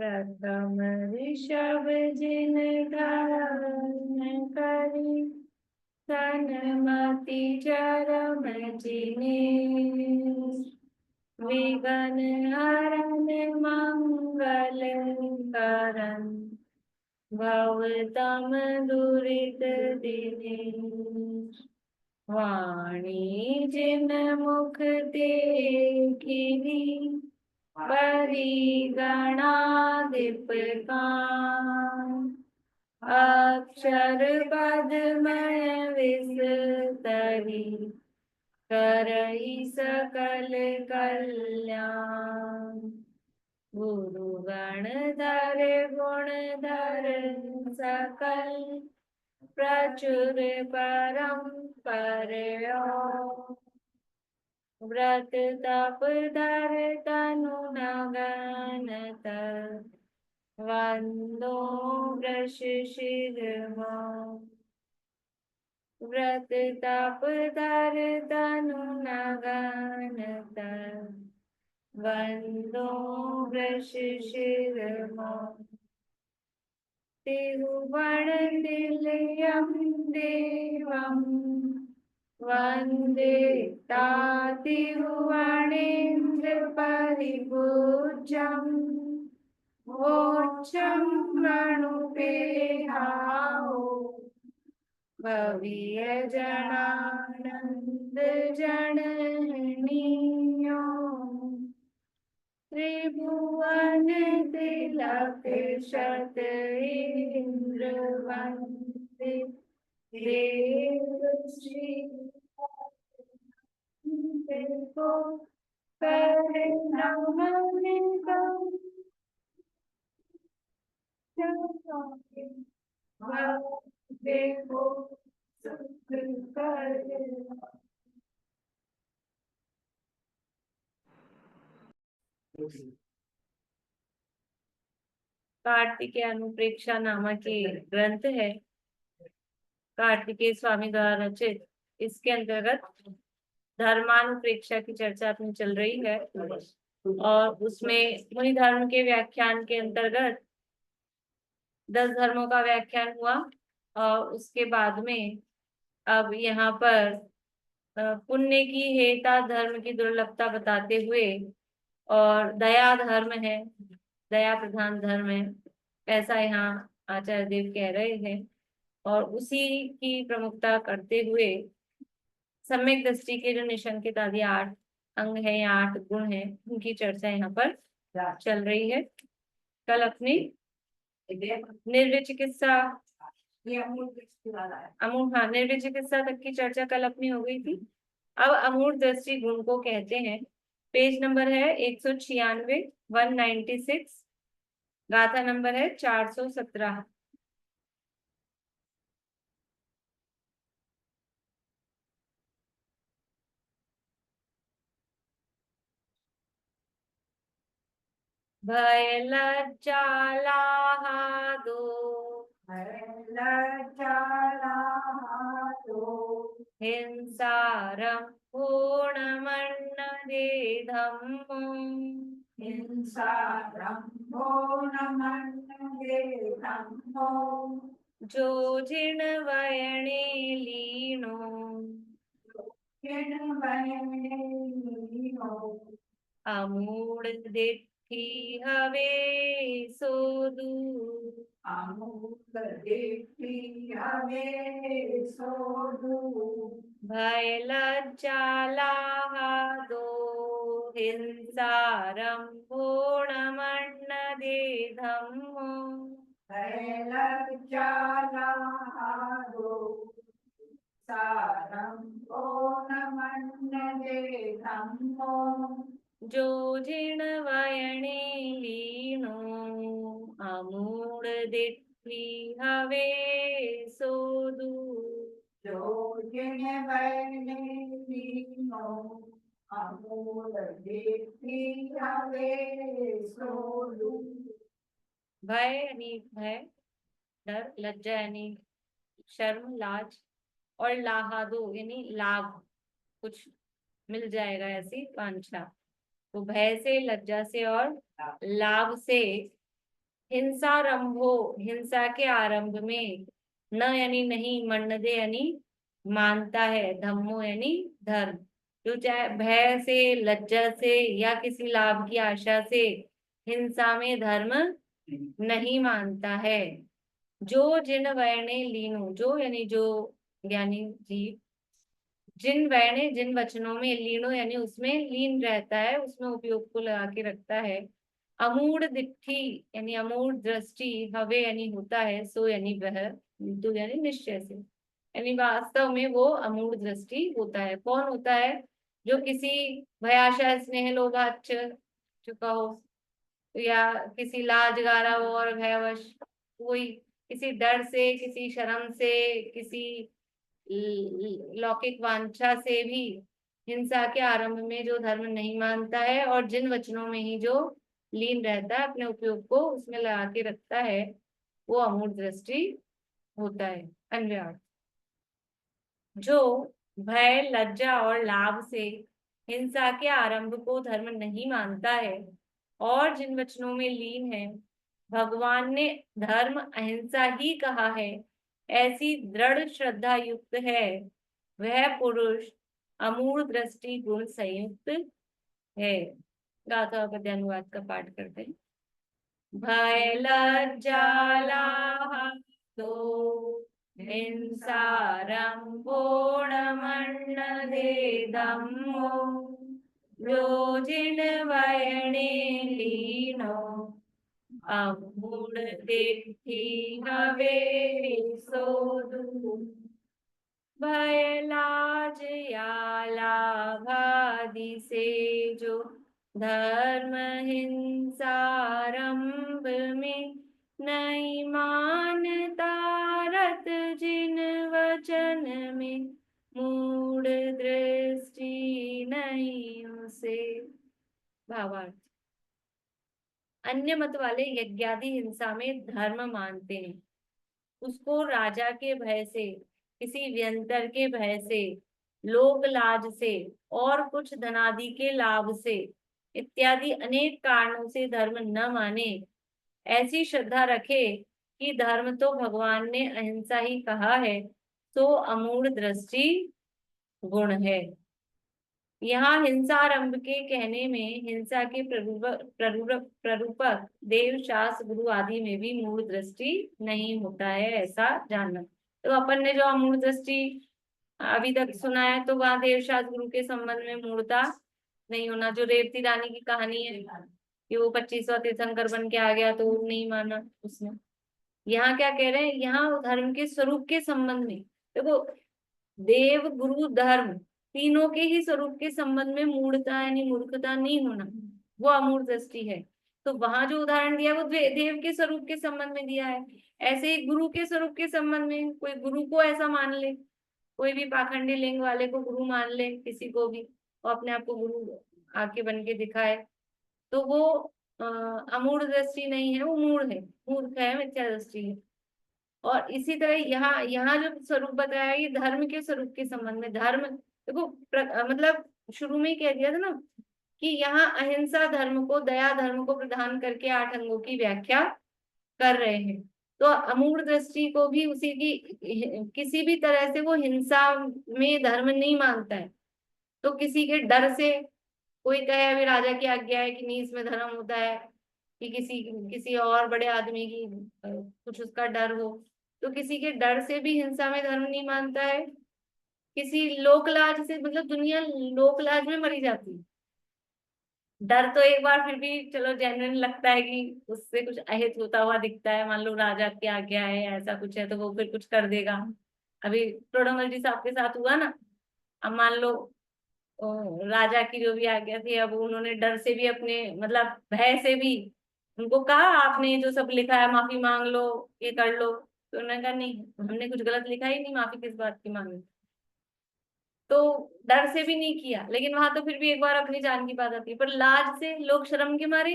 प्रथम ऋषभ जिन धारण करी, सनमति चरम जिनेश। विघ्न हरन मंगल करन, भवतम दुरित दिनेश। वाणी जिन मुख देखी, बड़ी गणाधिप कान। अक्षर पदमय विस्तरी, करई सकल कल्याण। गुरु गणधर गुणधर सकल, प्रचुर परम परयो। व्रत तप धर तनु नगनत, वंदो वृष शिरमो। व्रत तप धर तनु नगनत, वंदो वृष शिरमो। तिरुवण दिलयम देवम, वंदे तातिरुवणेन्द्र परिपूज्यम। वोच्चम मणुपेहाओ, भवीय जनानंद जननीयो। त्रिभुवन तिलक शत इंद्र वंदित, देवश्री को करे नमन करो। देखो सुख करे। कार्तिकेय अनुप्रेक्षा नामक ये ग्रंथ है, कार्तिकेय स्वामी द्वारा रचित। इसके अंतर्गत धर्मानुप्रेक्षा की चर्चा अपनी चल रही है, और उसमें मुनि धर्म के व्याख्यान के अंतर्गत 10 धर्मों का व्याख्यान हुआ। और उसके बाद में अब यहाँ पर पुण्य की हेता धर्म की दुर्लभता बताते हुए, और दया धर्म है, दया प्रधान धर्म है, ऐसा यहाँ आचार्य देव कह रहे हैं। और उसी की प्रमुखता करते हुए सम्यक दृष्टि के जो निशंकित आदि 8 अंग है या 8 गुण है, उनकी चर्चा यहाँ पर चल रही है। कल अपनी निर्विचिकित्सा निर्विचिकित्सा तक की चर्चा कल अपनी हो गई थी। अब अमूढ़ दृष्टि गुण को कहते हैं। पेज नंबर है 196, 196, गाथा नंबर है 417। भय लज्जा लाहादो, हिंसारं पूर्णमन्नदे धम्मो। जो जिण वयने लीनो, अमूढ़ दिट्ठी हवे सोदू। भय लज्जा लाहादो, हिंसारं पूर्णमन्नदे धम्मो। जो जिण वयने लीनो, अमूढ़ दिट्ठी हवे सोदू। भय यानी भय, डर, लज्जा यानी शर्म, लाज, और लाहादो यानी लाभ, कुछ मिल जाएगा ऐसी वांछा। तो भय से, लज्जा से और लाभ से हिंसारंभो, हिंसा के आरंभ में, न यानी नहीं, मन्नदे यानी मानता है, धम्मो यानी धर्म, जो चाहे भय से, लज्जा से या किसी लाभ की आशा से हिंसा में धर्म नहीं मानता है। जो जिन वर्णे लीनो, जो यानी जो ज्ञानी जीव, जिन वर्णे जिन वचनों में, लीनो यानी उसमें लीन रहता है, उसमें उपयोग को लगा के रखता है। अमूढ़ दिट्ठी यानी अमूढ़ दृष्टि, हवे यानी होता है, सो यानी वह, तो यानी निश्चय से, यानी वास्तव में वो अमूढ़ दृष्टि होता है। कौन होता है? जो किसी भयाशय, स्नेह, लोभाच्छ चुका हो, या किसी लाज गारा हो और भयवश, कोई किसी डर से, किसी शर्म से, किसी लौकिक वांछा से भी हिंसा के आरंभ में जो धर्म नहीं मानता है और जिन वचनों में ही जो लीन रहता है, अपने उपयोग को उसमें लगा के रखता है, वो अमूढ़ दृष्टि होता है। अन्वय अर्थ, जो भय, लज्जा और लाभ से हिंसा के आरंभ को धर्म नहीं मानता है और जिन वचनों में लीन है, भगवान ने धर्म अहिंसा ही कहा है, ऐसी दृढ़ श्रद्धा युक्त है, वह पुरुष अमूढ़ दृष्टि गुण संयुक्त है। गाथा पद्यानुवाद का पाठ करते हैं। भय लज्जा लाभ तो हिंसारंभोणमन्नदेदम्मो, योजिन वयने लीनो, अमूढ़ दिट्ठि हवे सोदु। भय, लाज या लाभादि से जो धर्म हिंसारंभ में नहीं मानता, रत जिन वचन में मूढ़ दृष्टि नहीं उसे। भावार्थ, अन्य मत वाले यज्ञादि हिंसा में धर्म मानते हैं, उसको राजा के भय से, किसी व्यंतर के भय से, लोक लाज से और कुछ धनादि के लाभ से इत्यादि अनेक कारणों से धर्म न माने, ऐसी श्रद्धा रखे कि धर्म तो भगवान ने अहिंसा ही कहा है, तो अमूढ़ दृष्टि गुण है। यहाँ हिंसारंभ के कहने में हिंसा के प्ररूपक देव, शास्त्र, गुरु आदि में भी मूढ़ दृष्टि नहीं होता है, ऐसा जानना। तो अपन ने जो अमूढ़ दृष्टि अभी तक सुना है, तो वहाँ देव, शास्त्र, गुरु के संबंध में मूढ़ता नहीं होना। जो रेवती रानी की कहानी है कि वो 25वां तीर्थंकर बन के आ गया, तो नहीं माना उसने। यहाँ क्या कह रहे हैं? यहाँ धर्म के स्वरूप के संबंध में देखो, देव, गुरु, धर्म, तीनों के ही स्वरूप के संबंध में मूढ़ता यानी मूर्खता नहीं होना, वो अमूढ़ दृष्टि है। तो वहां जो उदाहरण दिया वो देव के स्वरूप के संबंध में दिया है। ऐसे ही गुरु के स्वरूप के संबंध में कोई गुरु को ऐसा मान ले, कोई भी पाखंडी लिंग वाले को गुरु मान ले, किसी को भी, और अपने आप को गुरु आके बन के दिखाए, तो वो अमूढ़ दृष्टि नहीं है, वो मूढ़ है, मूर्ख है, मिथ्या दृष्टि है। और इसी तरह यहाँ यहाँ जो स्वरूप बताया, ये धर्म के स्वरूप के संबंध में। धर्म देखो, मतलब शुरू में ही कह दिया था ना कि यहाँ अहिंसा धर्म को, दया धर्म को प्रदान करके 8 अंगों की व्याख्या कर रहे हैं। तो अमूढ़ दृष्टि को भी उसी की, किसी भी तरह से वो हिंसा में धर्म नहीं मानता है। तो किसी के डर से, कोई कहे अभी राजा की आज्ञा है कि नहीं, इसमें धर्म होता है, कि किसी किसी और बड़े आदमी की कुछ उसका डर हो, तो किसी के डर से भी हिंसा में धर्म नहीं मानता है। किसी लोकलाज से, मतलब दुनिया लोकलाज में मरी जाती है, डर तो एक बार फिर भी चलो जेन्युइन लगता है कि उससे कुछ अहित होता हुआ दिखता है, मान लो राजा की आज्ञा है, ऐसा कुछ है, तो वो फिर कुछ कर देगा। अभी प्रणमल जी साहब के साथ हुआ ना। अब मान लो राजा की जो भी आज्ञा थी, अब उन्होंने डर से भी, अपने मतलब भय से भी उनको कहा, आपने जो सब लिखा है माफी मांग लो, ये कर लो। तो उन्होंने कहा नहीं, हमने कुछ गलत लिखा ही नहीं, माफी किस बात की मांगे। तो डर से भी नहीं किया, लेकिन वहां तो फिर भी एक बार अपनी जान की बात आती है। पर लाज से, लोग शर्म के मारे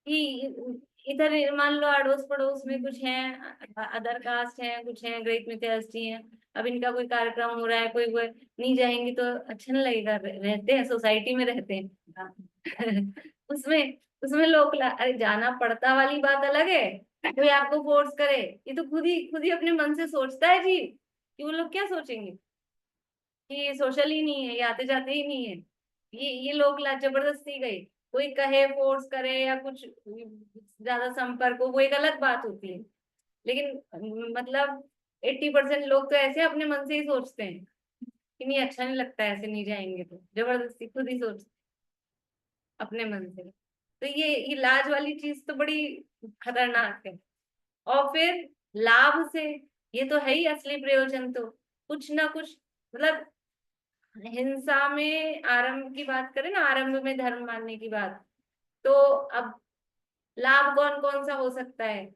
कि इधर मान लो अड़ोस पड़ोस में कुछ हैं, अदर कास्ट हैं, कुछ हैं ग्रेट मिथ्यास्टी हैं, अब इनका कोई कार्यक्रम हो रहा है, कोई नहीं जाएंगे तो अच्छा नहीं लगेगा, रहते हैं सोसाइटी में, रहते हैं उसमें उसमें अरे जाना पड़ता वाली बात अलग है, कोई आपको फोर्स करे। ये तो खुद ही अपने मन से सोचता है जी, कि वो लोग क्या सोचेंगे कि ये सोशल ही नहीं है, ये आते जाते ही नहीं है। ये लोग जबरदस्ती गई, कोई कहे फोर्स करे या कुछ ज्यादा संपर्क हो, वो एक अलग बात होती है। लेकिन मतलब 80% लोग तो ऐसे अपने मन से ही सोचते हैं कि नहीं, अच्छा नहीं लगता है, ऐसे नहीं जाएंगे, तो जबरदस्ती खुद ही सोच अपने मन से। तो ये लाज वाली चीज तो बड़ी खतरनाक है। और फिर लाभ से, ये तो है ही असली प्रयोजन, तो कुछ ना कुछ मतलब हिंसा में आरंभ की बात करें ना, आरंभ में धर्म मानने की बात, तो अब लाभ कौन कौन सा हो सकता है?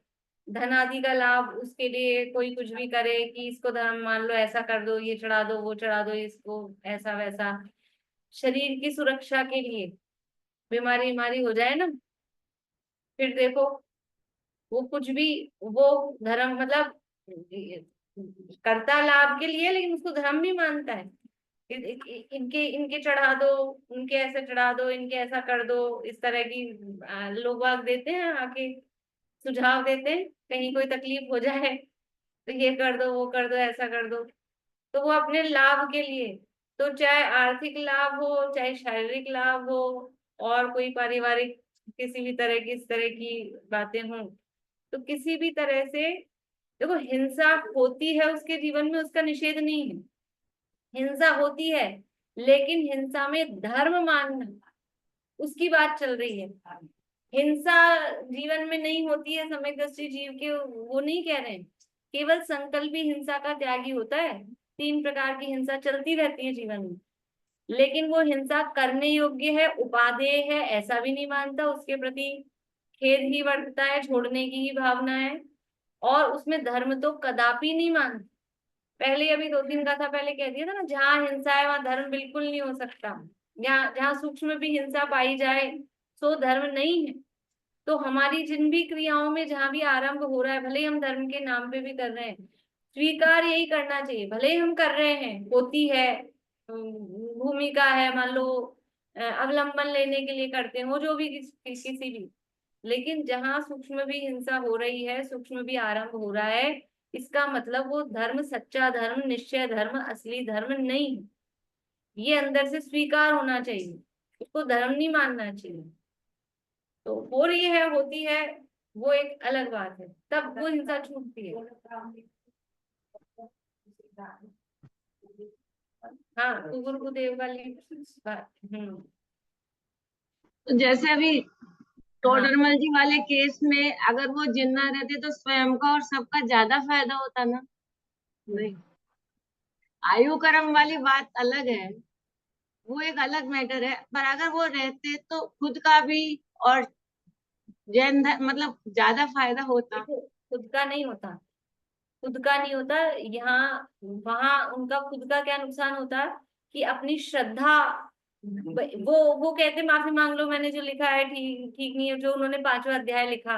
धन आदि का लाभ, उसके लिए कोई कुछ भी करे कि इसको धर्म मान लो, ऐसा कर दो, ये चढ़ा दो, वो चढ़ा दो, इसको ऐसा वैसा। शरीर की सुरक्षा के लिए, बीमारी बीमारी हो जाए ना, फिर देखो वो कुछ भी, वो धर्म मतलब करता लाभ के लिए, लेकिन उसको धर्म भी मानता है। इनके इनके चढ़ा दो, उनके ऐसे चढ़ा दो, इनके ऐसा कर दो, इस तरह की लोग बाग देते हैं आके, सुझाव देते हैं, कहीं कोई तकलीफ हो जाए तो ये कर दो, वो कर दो, ऐसा कर दो। तो वो अपने लाभ के लिए, तो चाहे आर्थिक लाभ हो, चाहे शारीरिक लाभ हो, और कोई पारिवारिक किसी भी तरह की इस तरह की बातें हों, तो किसी भी तरह से देखो, हिंसा होती है उसके जीवन में, उसका निषेध नहीं है, हिंसा होती है, लेकिन हिंसा में धर्म मानना, उसकी बात चल रही है। हिंसा जीवन में नहीं होती है समयदृष्टि जीव के, वो नहीं कह रहे हैं। केवल संकल्प ही हिंसा का त्यागी होता है। 3 प्रकार की हिंसा चलती रहती है जीवन में, लेकिन वो हिंसा करने योग्य है, उपादेय है, ऐसा भी नहीं मानता, उसके प्रति खेद ही वर्तता है, छोड़ने की ही भावना है। और उसमें धर्म तो कदापि नहीं मानता। पहले अभी 2 दिन का था, पहले कह दिया था ना, जहां हिंसा है वहां धर्म बिल्कुल नहीं हो सकता। जहाँ जहाँ सूक्ष्म भी हिंसा पाई जाए, सो धर्म नहीं है। तो हमारी जिन भी क्रियाओं में जहां भी आरंभ हो रहा है, भले ही हम धर्म के नाम पे भी कर रहे हैं, स्वीकार यही करना चाहिए, भले ही हम कर रहे हैं, होती है, भूमिका है, मान लो अवलंबन लेने के लिए करते हो, जो भी किसी भी, लेकिन जहां सूक्ष्म भी हिंसा हो रही है, सूक्ष्म भी आरंभ हो रहा है, इसका मतलब वो धर्म सच्चा धर्म, निश्चय धर्म, असली धर्म नहीं है। ये अंदर से स्वीकार होना चाहिए, उसको धर्म नहीं मानना चाहिए। तो हो रही है, होती है, वो एक अलग बात है, तब वो हिंसा छूटती है। हाँ, तो गुरुदेव वाली बात। तो जैसे अभी हाँ, टोडरमल जी वाले केस में अगर वो जिंदा रहते तो स्वयं का और सबका ज्यादा फायदा होता ना। नहीं, आयु कर्म वाली बात अलग है, वो एक अलग मैटर है, पर अगर वो रहते तो खुद का भी और मतलब ज्यादा फायदा होता। देखो, खुद का नहीं होता, खुद का नहीं होता। यहाँ वहां उनका खुद का क्या नुकसान होता, कि अपनी श्रद्धा, वो कहते माफी मांग लो, मैंने जो लिखा है ठीक ठीक नहीं है, जो उन्होंने 5वां अध्याय लिखा,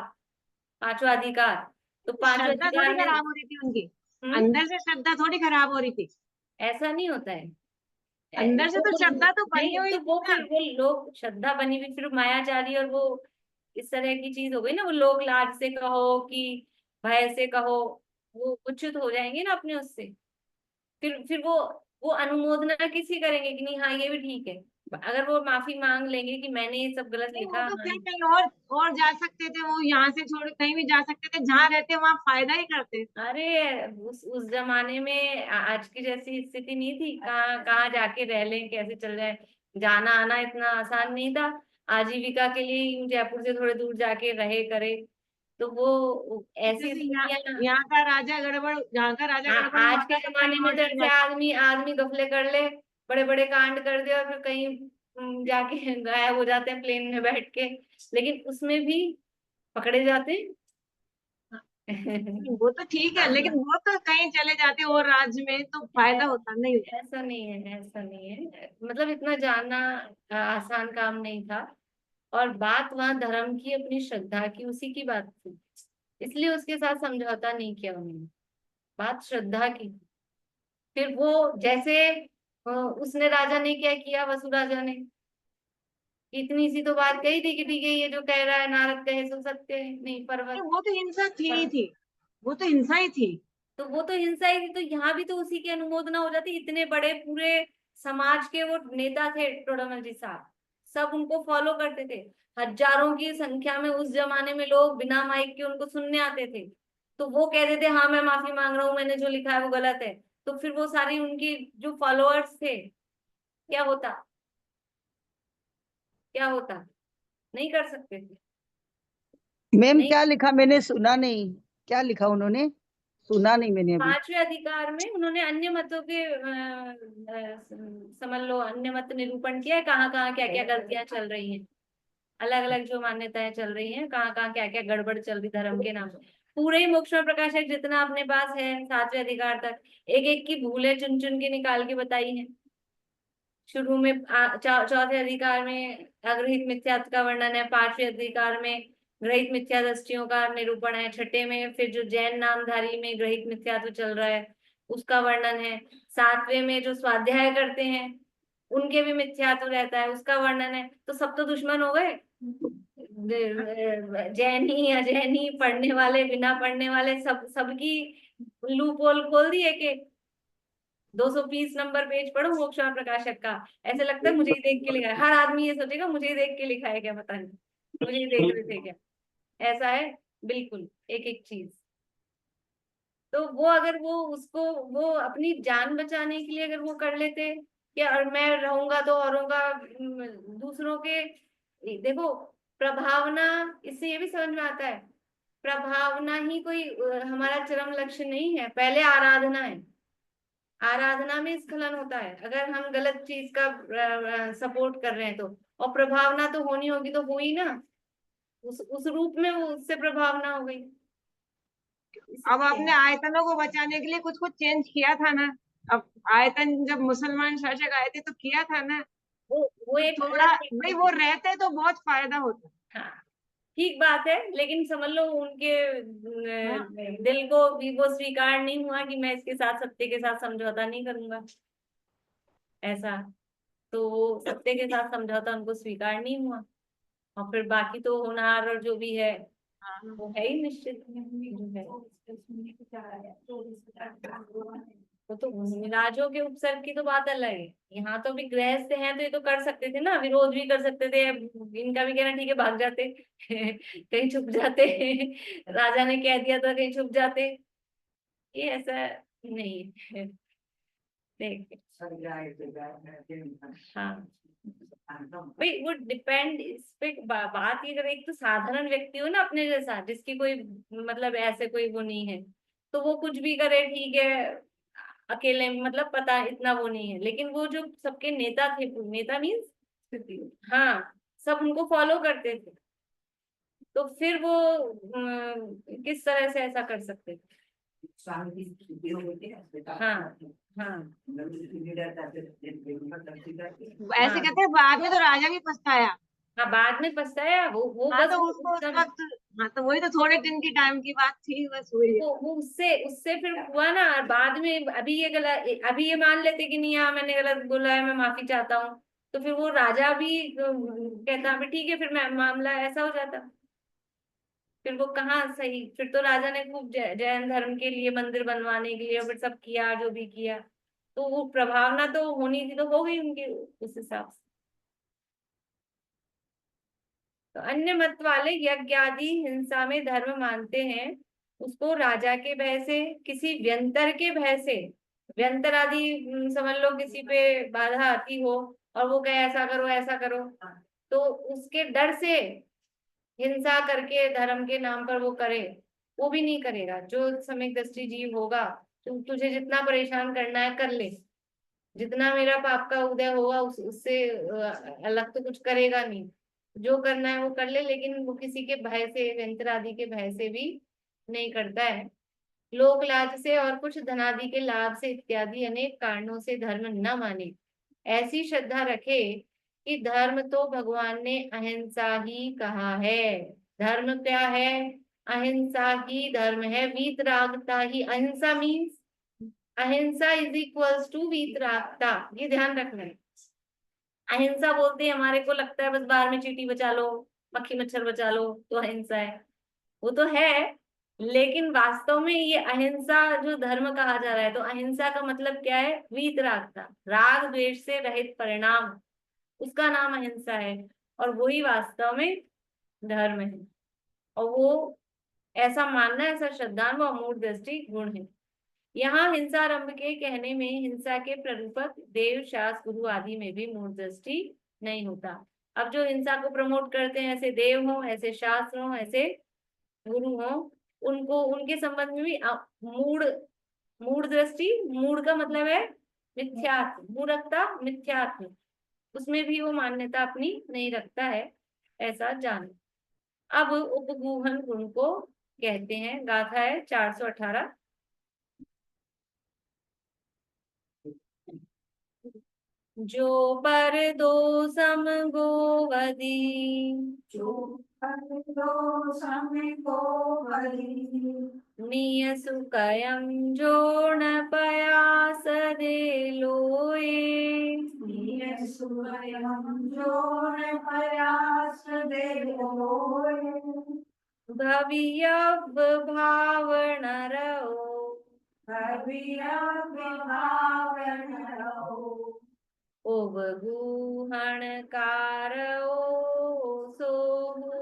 5वां अधिकार, तो पांचवा श्रद्धा थोड़ी अधिकार में। खराब हो रही थी उनकी, हम्म, अंदर से श्रद्धा थोड़ी खराब हो रही थी, ऐसा नहीं होता है। अंदर से वो तो श्रद्धा तो बनी नहीं, हुई तो थी वो ना। फिर वो लोग श्रद्धा बनी हुई, फिर मायाचारी और वो इस तरह की चीज हो गई ना, वो लोग लाज से कहो कि भय से कहो, वो उच्युत हो जाएंगे ना अपने उससे। फिर वो अनुमोदना किसी करेंगे कि नहीं, हाँ ये भी ठीक है, अगर वो माफी मांग लेंगे कि मैंने ये सब गलत नहीं, वो लिखा, तो हाँ। फिर कहीं और जा सकते थे, वो यहाँ से छोड़ कहीं भी जा सकते थे, जहाँ रहते वहां फायदा ही करते। अरे उस जमाने में आज की जैसी स्थिति नहीं थी, कहाँ कहाँ जाके रह लें, कैसे चल जाए, जाना आना इतना आसान नहीं था। आजीविका के लिए ही जयपुर से थोड़े दूर जाके रहे करे, तो वो ऐसी जैसे स्थितियां। यहाँ का राजा गड़बड़, यहाँ का राजा गड़बड़ आज के मारता तो जमाने कहीं में और तो चले ऐसे जाते। आदमी आदमी गफले कर ले, बड़े बड़े कांड कर दे, और फिर कहीं जाके गायब हो जाते हैं प्लेन में बैठ के, लेकिन उसमें भी पकड़े जाते हैं। वो तो ठीक है, लेकिन वो तो कहीं चले जाते और राज्य में तो फायदा होता नहीं। ऐसा नहीं है, ऐसा नहीं है, मतलब इतना जानना आसान काम नहीं था। और बात वहां धर्म की, अपनी श्रद्धा की, उसी की बात थी, इसलिए उसके साथ समझौता नहीं किया उन्होंने, बात श्रद्धा की। फिर वो जैसे उसने राजा ने क्या किया, वसु राजा ने, इतनी सी तो बात कही थी कि ठीक है, ये जो कह रहा है नारद कहे सो सत्य है, नहीं पर्वत। वो तो हिंसा थी ही थी, वो तो हिंसा ही थी। तो वो तो हिंसा ही थी, तो यहाँ भी तो उसी की अनुमोदना हो जाती। इतने बड़े पूरे समाज के वो नेता थे टोडामल जी साहब, सब उनको फॉलो करते थे। हजारों की संख्या में उस जमाने में लोग बिना माइक के उनको सुनने आते थे। तो वो कहते थे हाँ मैं माफी मांग रहा हूँ, मैंने जो लिखा है वो गलत है। तो फिर वो सारी उनकी जो फॉलोअर्स थे, क्या होता, क्या होता, नहीं कर सकते थे। मैम नहीं, क्या लिखा, मैंने सुना नहीं। क्या लिखा उन्होंने? सुना नहीं मैंने अभी। पांचवें अधिकार में उन्होंने अन्य मतों के समझ लो अन्य मत निरूपण किया है, कहाँ कहाँ क्या क्या गलतियां चल रही हैं, अलग अलग जो मान्यताएं चल रही हैं, कहाँ कहाँ क्या क्या गड़बड़ चल रही धर्म के नाम पे। पूरे ही मोक्ष में प्रकाशक जितना अपने पास है सातवें अधिकार तक, एक एक की भूलें चुन चुन के निकाल के बताई है। शुरू में चौथे अधिकार में अग्रहित मिथ्यात्व का वर्णन है, पांचवें अधिकार में ग्रहित मिथ्या दृष्टियों का निरूपण है, छठे में फिर जो जैन नामधारी में ग्रहित मिथ्यात्व चल रहा है उसका वर्णन है, सातवें में जो स्वाध्याय करते हैं उनके भी मिथ्यात्व रहता है उसका वर्णन है। तो सब तो दुश्मन हो गए, जैनी अजैनी, पढ़ने वाले बिना पढ़ने वाले, सब सबकी लूप होल खोल दिए कि 220 नंबर पेज पढ़ो मोक्षा प्रकाशक का, ऐसे लगता है मुझे ही देख के लिखा है। हर आदमी ये सोचेगा मुझे ही देख के लिखा है, क्या पता नहीं मुझे ही देख रहे थे क्या। ऐसा है बिल्कुल एक एक चीज। तो वो अगर वो उसको वो अपनी जान बचाने के लिए अगर वो कर लेते कि और मैं रहूंगा तो औरों का दूसरों के, देखो प्रभावना, इससे ये भी समझ में आता है प्रभावना ही कोई हमारा चरम लक्ष्य नहीं है, पहले आराधना है। आराधना में स्खलन होता है अगर हम गलत चीज का सपोर्ट कर रहे हैं तो, और प्रभावना तो होनी होगी तो हुई ना, उस रूप में वो उससे प्रभावना हो गई। अब इसलिए आपने आयतनों को बचाने के लिए कुछ कुछ चेंज किया था ना। अब आयतन जब मुसलमान शासक आए थे तो किया था ना। वो तो एक थोड़ा अलग भाई टेक्निक वो है। रहते तो बहुत फायदा होता। हाँ ठीक बात है, लेकिन समझ लो उनके हाँ, दिल को भी वो स्वीकार नहीं हुआ कि मैं इसके साथ सत्य के साथ समझौता नहीं करूंगा, ऐसा। तो वो सत्य के साथ समझौता उनको स्वीकार नहीं हुआ, और फिर बाकी तो होनहार और जो भी है हाँ। वो है ही निश्चित जो है। वो तो राजों के उपसर्ग की तो बात अलग है, यहाँ तो भी गृहस्थ हैं तो ये तो कर सकते थे ना, विरोध भी कर सकते थे। अब इनका भी कहना ठीक है भाग जाते कहीं छुप जाते राजा ने कह दिया था कहीं छुप जाते, ये ऐसा नहीं है। देख हाँ भाई वो डिपेंड इस पे बात ये अगर एक तो साधारण व्यक्ति हो ना अपने जैसा जिसकी कोई मतलब ऐसे कोई वो नहीं है, तो वो कुछ भी करे ठीक है, अकेले मतलब पता इतना वो नहीं है। लेकिन वो जो सबके नेता थे, नेता मीन्स हाँ, सब उनको फॉलो करते थे, तो फिर वो किस तरह से ऐसा कर सकते थे। हाँ हाँ ऐसे हाँ कहते हैं बाद में तो राजा भी पछताया। हाँ बाद में पछताया वो हाँ बस तो वो उसको उस उस समय वक्त, हाँ तो वही तो थोड़े दिन की टाइम की बात थी, बस वही है। वो उससे उससे फिर हुआ ना, और बाद में अभी ये गलत, अभी ये मान लेते कि नहीं हाँ मैंने गलत बोला है मैं माफी चाहता हूँ, तो फिर वो राजा भी कहता फिर ठीक है, फिर मामला ऐसा हो जाता। फिर वो कहाँ सही, फिर तो राजा ने खूब जैन धर्म के लिए मंदिर बनवाने के लिए और फिर सब किया जो भी किया, तो वो प्रभावना तो होनी थी तो हो गई उनके उस हिसाब से। तो अन्य मत वाले यज्ञ आदि हिंसा में धर्म मानते हैं, उसको राजा के भय से, किसी व्यंतर के भय से, व्यंतर आदि समझ लो किसी पे बाधा आती हो और वो कहे ऐसा करो तो उसके डर से हिंसा करके धर्म के नाम पर वो करे, वो भी नहीं करेगा। जो सम्यक दृष्टि जीव होगा, तुझे जितना परेशान करना है कर ले, जितना मेरा पाप का उदय होगा उससे अलग तो कुछ करेगा नहीं, जो करना है वो कर ले, लेकिन वो किसी के भय से, यंत्र आदि के भय से भी नहीं करता है। लोक लाज से और कुछ धनादि के लाभ से इत्यादि अनेक कारणों से धर्म न माने, ऐसी श्रद्धा रखे कि धर्म तो भगवान ने अहिंसा ही कहा है। धर्म क्या है? अहिंसा ही धर्म है, वीतरागता ही। अहिंसा मीन्स अहिंसा इज इक्वल्स टू वीतरागता, ये ध्यान रखना है। अहिंसा बोलते हैं, हमारे को लगता है बस बाहर में चींटी बचा लो, मक्खी मच्छर बचा लो तो अहिंसा है। वो तो है, लेकिन वास्तव में ये अहिंसा जो धर्म कहा जा रहा है, तो अहिंसा का मतलब क्या है? वीतरागता, राग द्वेष से रहित परिणाम, उसका नाम अहिंसा है। और वही वास्तव में धर्म है। और वो ऐसा मानना, ऐसा श्रद्धान व अमूढ़ दृष्टि गुण है। यहाँ हिंसारंभ के कहने में हिंसा के प्ररूपक देव, शास्त्र, गुरु आदि में भी मूढ़ दृष्टि नहीं होता। अब जो हिंसा को प्रमोट करते हैं, ऐसे देव हों, ऐसे शास्त्र हों, ऐसे गुरु हों, उनको, उनके संबंध में भी मूढ़, मूढ़ दृष्टि, मूढ़ का मतलब है मिथ्यात्व, मूढ़ता मिथ्यात्व, उसमें भी वो मान्यता अपनी नहीं रखता है, ऐसा जान। अब उपगूहन गुण को कहते हैं। गाथा है 418। जो पर दो सम गोवदी, जो पर दो सम गोवदी, निय सुकयम जो न पयास दे लोए, निय सुकयम जो न पयास दे लोए, भवियव भावण रहो, भवियव भावन रहो, उपगूहन कारओ सोहु,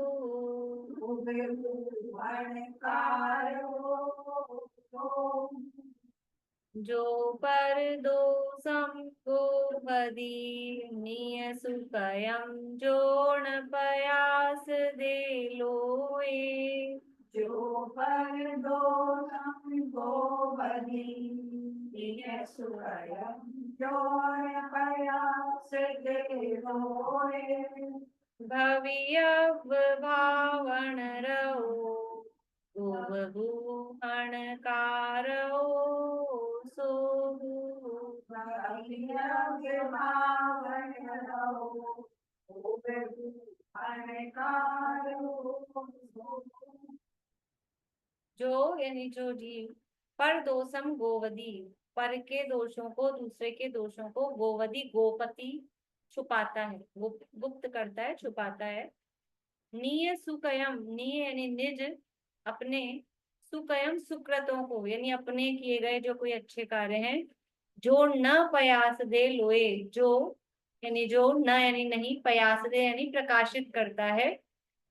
उपगूहन कारओ सोहु, जो पर दो सम गोवदी, निय सुकयम जो न पयास दे लोए, जो पर दो सम गोवदी, निय सुकयम जो न पयास दे लोए, भवियव भावण रहो, उपगूहन कारओ सोहु, भवियव भावन रहो, उपगूहन कारओ सोहु। जो यानी जो जीव पर दोषम गोवदी, पर के दोषों को, दूसरे के दोषों को, गोवदी गोपति छुपाता है, गुप्त करता है, छुपाता है। नीय सुकयम, नीय यानी निज, अपने, सुकयम सुकृतों को, यानी अपने किए गए जो कोई अच्छे कार्य हैं, जो न पयास दे लोए, जो यानी जो, न यानी नहीं, पयास दे यानी प्रकाशित करता है,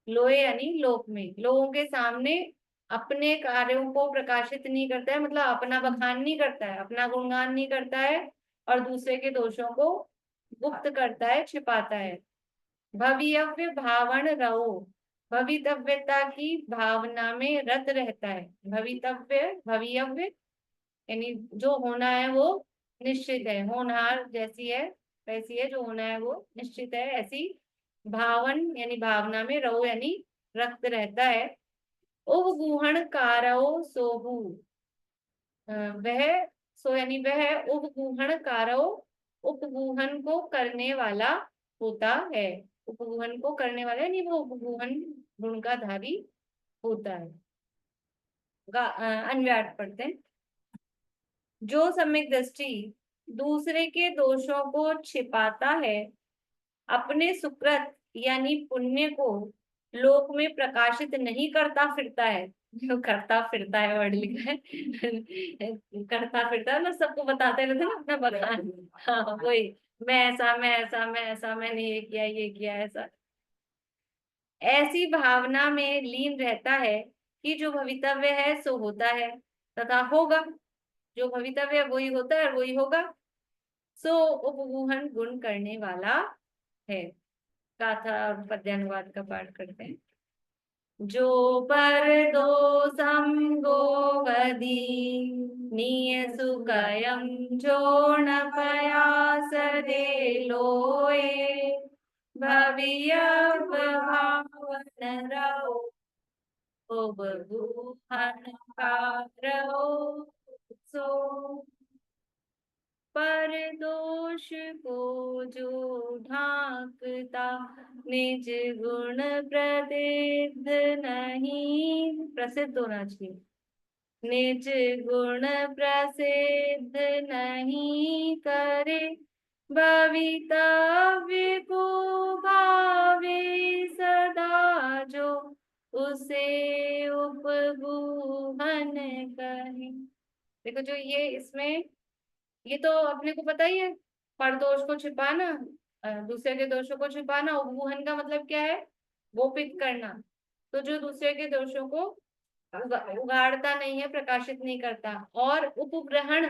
लोए यानी लोक में, लोगों के सामने अपने कार्यों को प्रकाशित नहीं करता है, मतलब अपना बखान नहीं करता है, अपना गुणगान नहीं करता है, और दूसरे के दोषों को गुप्त करता है, छिपाता है। भवियव्य भावण रहो, भवितव्यता की भावना में रत रहता है। भवितव्य, भवियव्य यानी जो होना है वो निश्चित है, होनहार जैसी है वैसी है, जो होना है वो निश्चित है, ऐसी भावन यानी भावना में, रहो यानी रक्त रहता है। उपगूहन कारओ सोहु, वह, सो यानी वह उपगूहन कारओ, उपगूहन को करने वाला होता है, उपगूहन को करने वाला यानी वो उपगूहन गुण का धारी होता है। अन्व्याट पढ़ते हैं। जो सम्यक दृष्टि दूसरे के दोषों को छिपाता है, अपने सुकृत यानी पुण्य को लोक में प्रकाशित नहीं करता फिरता है, जो करता फिरता है वर्ड लिखा है करता फिरता है ना, सबको बताते रहते ना अपना बखान, हाँ वही, मैं ऐसा, मैं ऐसा, मैं ऐसा, मैंने ये किया, ये किया, ऐसा, ऐसी भावना में लीन रहता है कि जो भवितव्य है सो होता है तथा होगा, जो भवितव्य है वही होता है और वही होगा, सो उपगूहन गुण करने वाला है। गाथा और पद्यानुवाद का पाठ करते हैं। जो पर दो सम गोवदी, निय सुकयम जो न पयास दे लोए, भवियव भावन रहो, उपगूहन कारओ सो, पर दोष को जो ढांकता, निज गुण प्रसिद्ध नहीं, प्रसिद्ध होना चाहिए, निज गुण प्रसिद्ध नहीं करे, भवितव्य को भावे सदा जो, उसे उपगुहन कहे। देखो जो ये इसमें, ये तो अपने को पता ही है, परदोष को छिपाना, दूसरे के दोषों को छिपाना। उपगुहन का मतलब क्या है? गोपित करना। तो जो दूसरे के दोषों को उगाड़ता नहीं है, प्रकाशित नहीं करता। और उपग्रहण,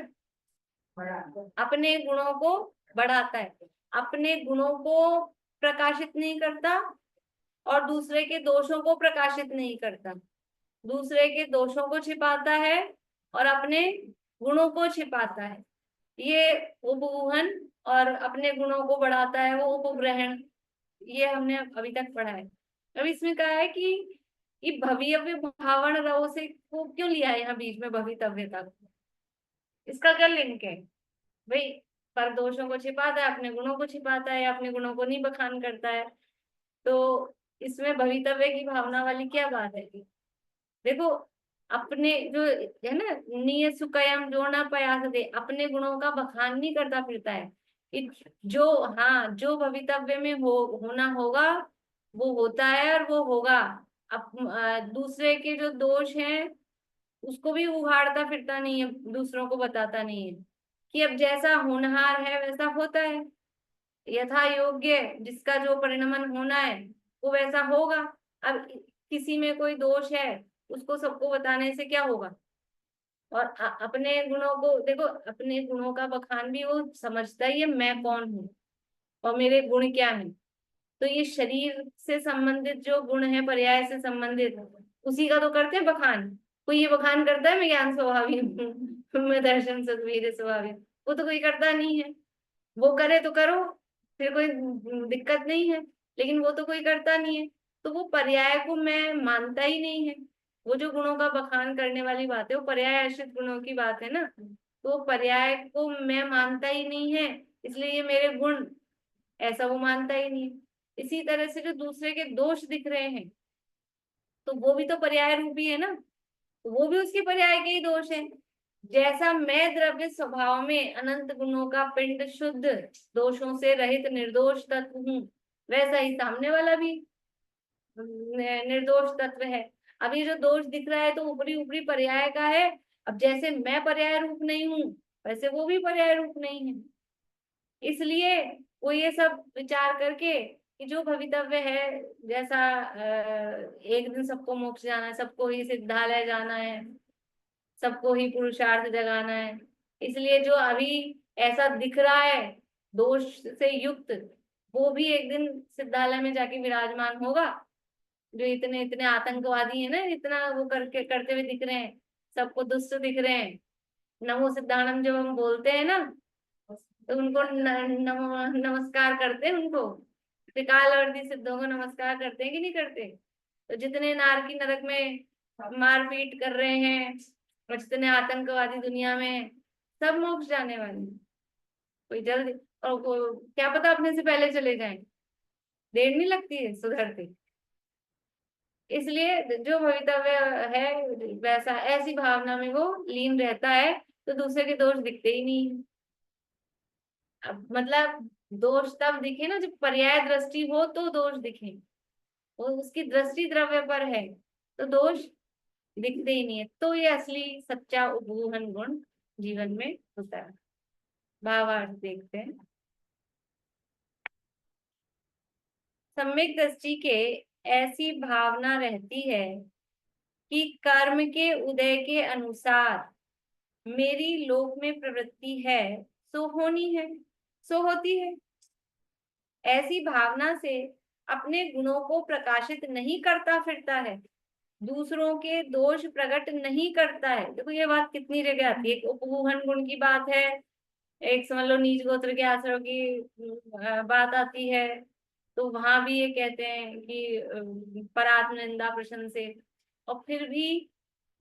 अपने गुणों को बढ़ाता है, अपने गुणों को प्रकाशित नहीं करता और दूसरे के दोषों को प्रकाशित नहीं करता। दूसरे के दोषों को छिपाता है और अपने गुणों को छिपाता है, ये उपगुहन। और अपने गुणों को बढ़ाता है वो उपग्रहण। ये हमने अभी तक पढ़ा है। अब इसमें कहा है कि ये भवितव्य भावण रहो से को क्यों लिया है यहाँ बीच में भवितव्यता? इसका क्या लिंक है भाई? पर दोषों को छिपाता है, अपने गुणों को छिपाता है, अपने गुणों को नहीं बखान करता है। तो इसमें भवितव्य की भावना वाली क्या बात है? देखो अपने जो है ना, नियत सुकयम जो ना प्रयास दे, अपने गुणों का बखान नहीं करता फिरता है। जो, हाँ, जो भवितव्य में होना होगा वो होता है और वो होगा। दूसरे के जो दोष हैं उसको भी उघाड़ता फिरता नहीं है, दूसरों को बताता नहीं है कि अब जैसा होनहार है वैसा होता है, यथा योग्य जिसका जो परिणमन होना है वो वैसा होगा। अब किसी में कोई दोष है उसको सबको बताने से क्या होगा? और अपने गुणों को देखो, अपने गुणों का बखान भी वो समझता ही है, मैं कौन हूँ और मेरे गुण क्या हैं। तो ये शरीर से संबंधित जो गुण है, पर्याय से संबंधित, उसी का तो करते हैं बखान। कोई ये बखान करता है मैं ज्ञान स्वभावी हूँ, मैं दर्शन सुखवीर स्वभावी हूँ? वो तो कोई करता नहीं है। वो करे तो करो, फिर कोई दिक्कत नहीं है, लेकिन वो तो कोई करता नहीं है। तो वो पर्याय को मैं मानता ही नहीं है। वो जो गुणों का बखान करने वाली बात है वो पर्याय आश्रित गुणों की बात है ना, तो पर्याय को मैं मानता ही नहीं है, इसलिए ये मेरे गुण, ऐसा वो मानता ही नहीं है। इसी तरह से जो दूसरे के दोष दिख रहे हैं तो वो भी तो पर्याय रूपी है ना, वो भी उसके पर्याय के ही दोष है। जैसा मैं द्रव्य स्वभाव में अनंत गुणों का पिंड, शुद्ध दोषों से रहित निर्दोष तत्व हूँ, वैसा ही सामने वाला भी निर्दोष तत्व है। अब ये जो दोष दिख रहा है तो ऊपरी ऊपरी पर्याय का है। अब जैसे मैं पर्याय रूप नहीं हूँ वैसे वो भी पर्याय रूप नहीं है। इसलिए वो ये सब विचार करके कि जो भवितव्य है, जैसा एक दिन सबको मोक्ष जाना है, सबको ही सिद्धालय जाना है, सबको ही पुरुषार्थ जगाना है, इसलिए जो अभी ऐसा दिख रहा है दोष से युक्त, वो भी एक दिन सिद्धालय में जाके विराजमान होगा। जो इतने इतने आतंकवादी है ना, इतना वो करके करते हुए दिख रहे हैं, सबको दुष्ट दिख रहे हैं, नमो सिद्धानम जब हम बोलते हैं ना तो उनको नमस्कार करते हैं, उनको त्रिकाल वर्दी सिद्धों को नमस्कार करते हैं कि नहीं करते? तो जितने नारकी नरक में मारपीट कर रहे हैं और जितने आतंकवादी दुनिया में, सब मोक्ष जाने वाले हैं। कोई जल्दी, और क्या पता अपने से पहले चले जाएं, देर नहीं लगती है सुधरते। इसलिए जो भवितव्य है वैसा, ऐसी भावना में वो लीन रहता है तो दूसरे के दोष दिखते ही नहीं है। अब मतलब दोष तब दिखे ना जब पर्याय दृष्टि हो, तो दोष दिखे। वो उसकी दृष्टि द्रव्य पर है तो दोष दिखते ही नहीं है। तो ये असली सच्चा उपगुहन गुण जीवन में होता है। भावार्थ देखते हैं। सम्यक दृष्टि के ऐसी भावना रहती है कि कर्म के उदय के अनुसार मेरी लोक में प्रवृत्ति है सो होनी है, सो होती है। ऐसी भावना से अपने गुणों को प्रकाशित नहीं करता फिरता है, दूसरों के दोष प्रकट नहीं करता है। देखो ये बात कितनी जगह आती है। एक उपगुहन गुण की बात है, एक समझ लो नीच गोत्र के आश्रम की बात आती है, तो वहां भी ये कहते हैं कि परात्म निंदा प्रश्न से। और फिर भी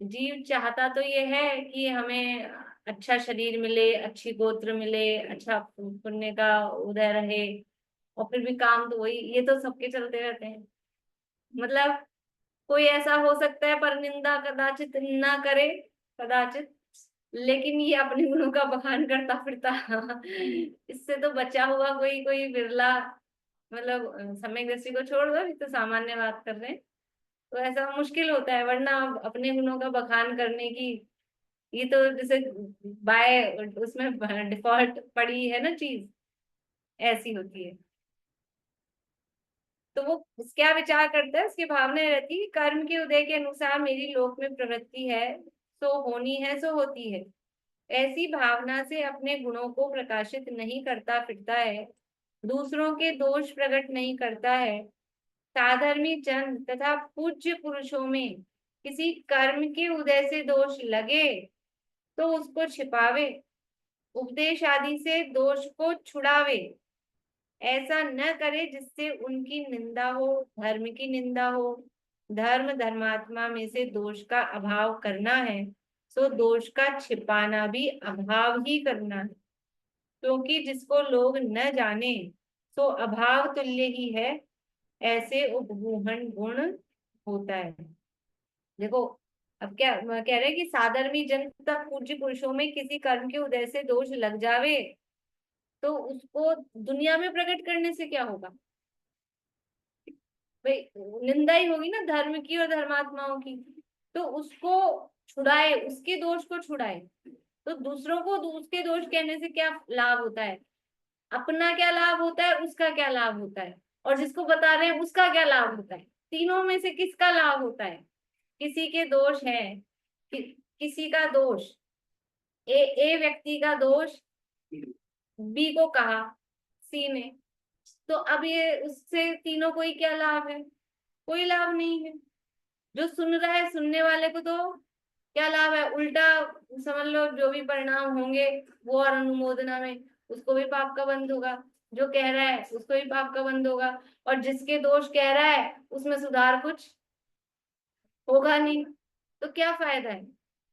जीव चाहता तो ये है कि हमें अच्छा शरीर मिले, अच्छी गोत्र मिले, अच्छा पुण्य का उदय रहे, और फिर भी काम तो वही, ये तो सबके चलते रहते हैं। मतलब कोई ऐसा हो सकता है पर निंदा कदाचित ना करे, कदाचित लेकिन ये अपने गुणों का बखान करता फिरता इससे तो बचा हुआ कोई कोई बिरला, मतलब सम्यक दृष्टि को छोड़ दो, ये तो सामान्य बात कर रहे हैं। तो ऐसा मुश्किल होता है, वरना अपने गुणों का बखान करने की ये तो जैसे बाय उसमें डिफॉल्ट पड़ी है ना चीज, ऐसी होती है। तो वो क्या विचार करता है, उसकी भावना रहती है कि कर्म के उदय के अनुसार मेरी लोक में प्रवृत्ति है, सो होनी है सो होती है। ऐसी भावना से अपने गुणों को प्रकाशित नहीं करता फिरता है, दूसरों के दोष प्रकट नहीं करता है। साधर्मी जन तथा पूज्य पुरुषों में किसी कर्म के उदय से दोष लगे तो उसको छिपावे, उपदेश आदि से दोष को छुड़ावे। ऐसा न करे जिससे उनकी निंदा हो, धर्म की निंदा हो। धर्म धर्मात्मा में से दोष का अभाव करना है, सो दोष का छिपाना भी अभाव ही करना है। क्योंकि जिसको लोग न जाने सो अभाव तुल्य ही है, ऐसे उपगूहन गुण होता है। देखो, अब क्या कह रहे हैं कि साधर्मी जन तथा पूज्य पुरुषों में किसी कर्म के उदय से दोष लग जावे तो उसको दुनिया में प्रकट करने से क्या होगा, भाई निंदा ही होगी ना धर्म की और धर्मात्माओं की। तो उसको छुड़ाए, उसके दोष को छुड़ाए। तो दूसरों को उसके दोष कहने से क्या लाभ होता है, अपना क्या लाभ होता है, उसका क्या लाभ होता है, और जिसको बता रहे हैं उसका क्या लाभ होता है। तीनों में से किसका लाभ होता है, किसी के दोष है, किसी का दोष, ए व्यक्ति का दोष बी को कहा सी ने, तो अब ये उससे तीनों को ही क्या लाभ है, कोई लाभ नहीं है। जो सुन रहा है, सुनने वाले को तो क्या लाभ है, उल्टा समझ लो जो भी परिणाम होंगे वो और अनुमोदना में उसको भी पाप का बंध होगा, जो कह रहा है उसको भी पाप का बंध होगा, और जिसके दोष कह रहा है उसमें सुधार कुछ होगा नहीं, तो क्या फायदा है।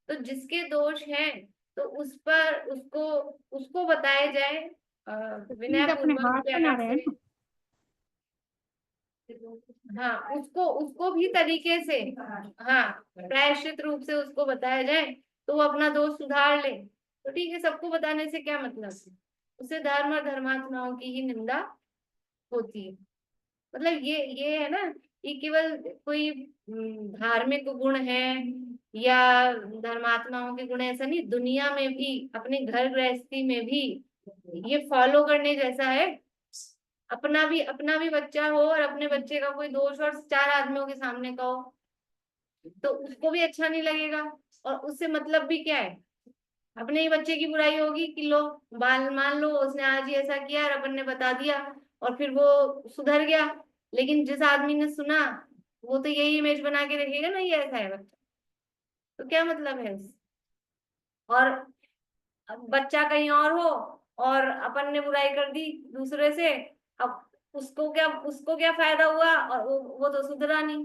तो जिसके दोष हैं तो उस पर उसको बताया जाए विनय अपने पूर्वक हाथ बना प्यार रहे हैं से। हाँ, उसको उसको भी तरीके से, हाँ प्रायश्चित रूप से उसको बताया जाए तो वो अपना दोष सुधार ले, तो ठीक है। सबको बताने से क्या मतलब है, उससे धर्म और धर्मात्माओं की ही निंदा होती है। मतलब ये है ना, ये केवल कोई धार्मिक गुण है या धर्मात्माओं के गुण है, ऐसा नहीं, दुनिया में भी अपने घर गृहस्थी में भी ये फॉलो करने जैसा है। अपना भी बच्चा हो और अपने बच्चे का कोई दोष और चार आदमियों के सामने का हो तो उसको भी अच्छा नहीं लगेगा, और उससे मतलब भी क्या है, अपने ही बच्चे की बुराई होगी कि लो बाल मान लो उसने आज ही ऐसा किया और अपन ने बता दिया और फिर वो सुधर गया, लेकिन जिस आदमी ने सुना वो तो यही इमेज बना के रखेगा ना ये ऐसा है बच्चा, तो क्या मतलब है और अब बच्चा कहीं और हो और अपन ने बुराई कर दी दूसरे से, अब उसको क्या फायदा हुआ, और वो तो सुधरा नहीं।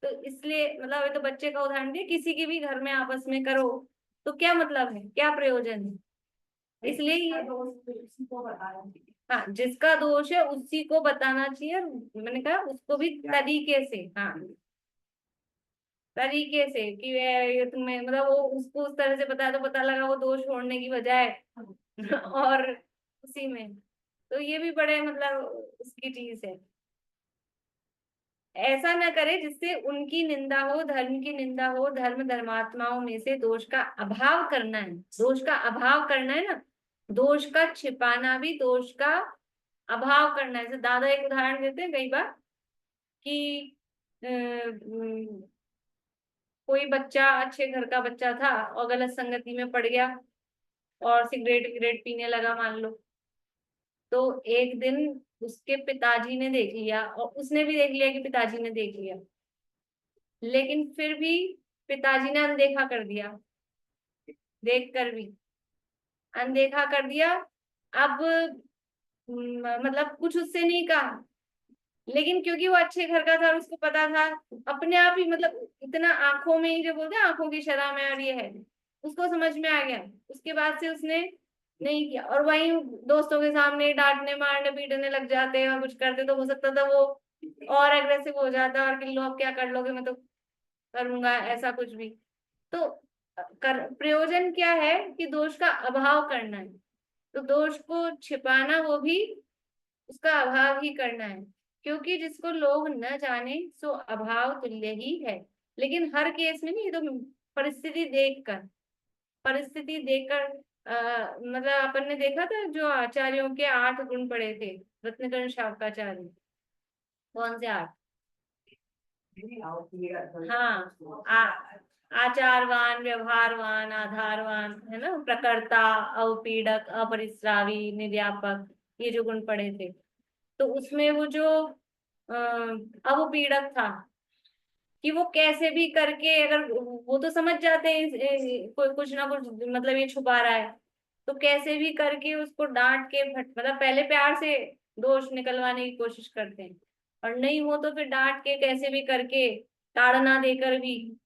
तो इसलिए मतलब ये तो बच्चे का उदाहरण दिया, किसी की भी घर में आपस में करो तो क्या मतलब है, क्या प्रयोजन है। इसलिए को बताया। हाँ, जिसका दोष है उसी को बताना चाहिए, मैंने कहा उसको भी तरीके से, हाँ तरीके से कि ये तुम्हें मतलब वो उसको उस तरह से बताया तो पता लगा वो दोष छोड़ने की बजाय और उसी में, तो ये भी बड़े मतलब उसकी चीज है। ऐसा न करे जिससे उनकी निंदा हो, धर्म की निंदा हो। धर्म धर्मात्माओं में से दोष का अभाव करना है, दोष का अभाव करना है ना, दोष का छिपाना भी दोष का अभाव करना है। जैसे दादा एक उदाहरण देते हैं कई बार कि कोई बच्चा अच्छे घर का बच्चा था और गलत संगति में पड़ गया और सिगरेट विगरेट पीने लगा मान लो, तो एक दिन उसके पिताजी ने देख लिया और उसने भी देख लिया कि पिताजी ने देख लिया, लेकिन फिर भी पिताजी ने अनदेखा कर दिया, देख कर भी अनदेखा कर दिया। अब मतलब कुछ उससे नहीं कहा, लेकिन क्योंकि वो अच्छे घर का था और उसको पता था, अपने आप ही मतलब इतना आंखों में ही जो बोलते हैं आंखों की शरह में और ये है, उसको समझ में आ गया, उसके बाद से उसने नहीं किया। और वहीं दोस्तों के सामने डांटने मारने पीटने लग जाते हैं और कुछ करते, तो हो सकता था वो और एग्रेसिव हो जाता और कि लो अब क्या कर लोगे, मैं तो करूंगा ऐसा कुछ भी। तो प्रयोजन क्या है कि दोष का अभाव करना है, तो दोष को छिपाना वो भी उसका अभाव ही करना है, क्योंकि जिसको लोग न जाने सो अभाव तुल्य ही है। लेकिन हर केस में नहीं, ये तो परिस्थिति देखकर मतलब अपन ने देखा था जो आचार्यों के 8 गुण पढ़े थे, रत्नकर्ण शावकाचार्य, कौन से 8? हाँ, आचारवान, व्यवहारवान, आधारवान, है ना, प्रकर्ता, अवपीड़क, अपरिस्रावी, निर्यापक, ये जो गुण पढ़े थे। तो उसमें वो जो अवपीड़क था कि वो कैसे भी करके, अगर वो तो समझ जाते हैं कोई कुछ ना कुछ मतलब ये छुपा रहा है, तो कैसे भी करके उसको डांट के मतलब पहले प्यार से दोष निकलवाने की कोशिश करते हैं, और नहीं हो तो फिर डांट के कैसे भी करके, ताड़ना देकर भी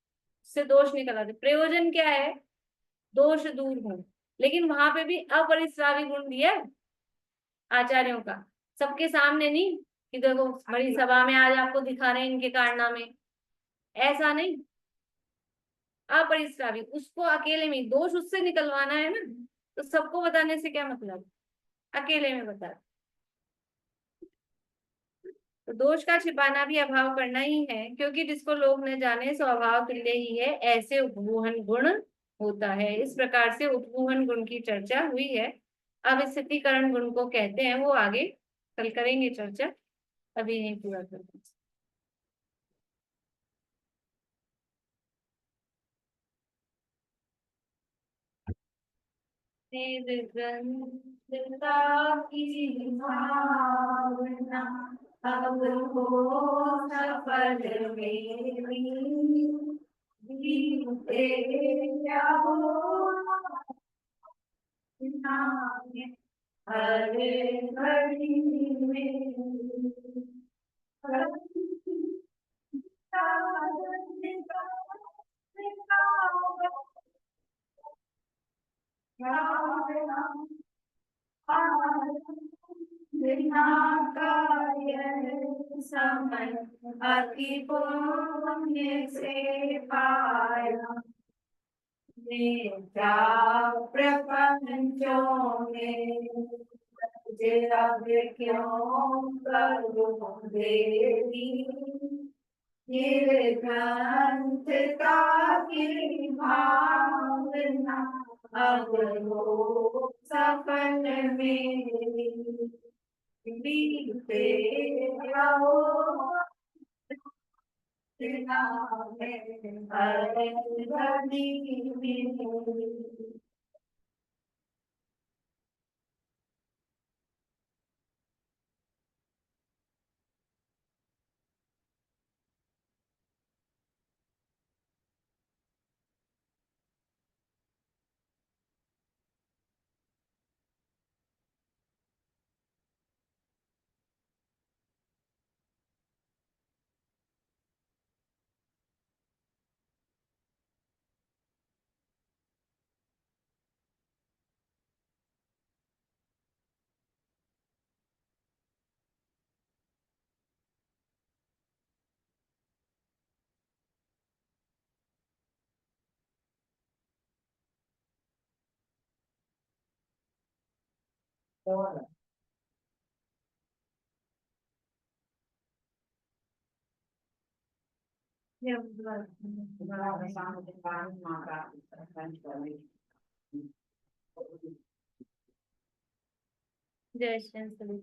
उससे दोष निकलाते। प्रयोजन क्या है? दोष दूर हो। लेकिन वहां पे भी अपरिस्रावी गुण दिया है आचार्यों का, सबके सामने नहीं कि देखो बड़ी सभा में आज आपको दिखा रहे हैं इनके कारनामे, ऐसा नहीं। अपरिस्रावी, उसको अकेले में दोष उससे निकलवाना है ना, तो सबको बताने से क्या मतलब, अकेले में बता। तो दोष का छिपाना भी अभाव करना ही है, क्योंकि जिसको लोग न जाने सो अभाव तुल्य ही है, ऐसे उपगूहन गुण होता है। इस प्रकार से उपगूहन गुण की चर्चा हुई है। अब स्थितिकरण गुण को कहते हैं, वो आगे कल करेंगे चर्चा, अभी नहीं पूरा करते। निर्ग्रंथता की भावना अब हो सफल मेरी, जीते क्या हो नाम हर घड़ी में, समय अति पुण्य से पाया, क्या प्रपंचों में जब क्यों करूं देवी, ये ग्रंथता की भावना अब हो सफल मेरी, बीते रहो हर घड़ी में। जय श्री सभी।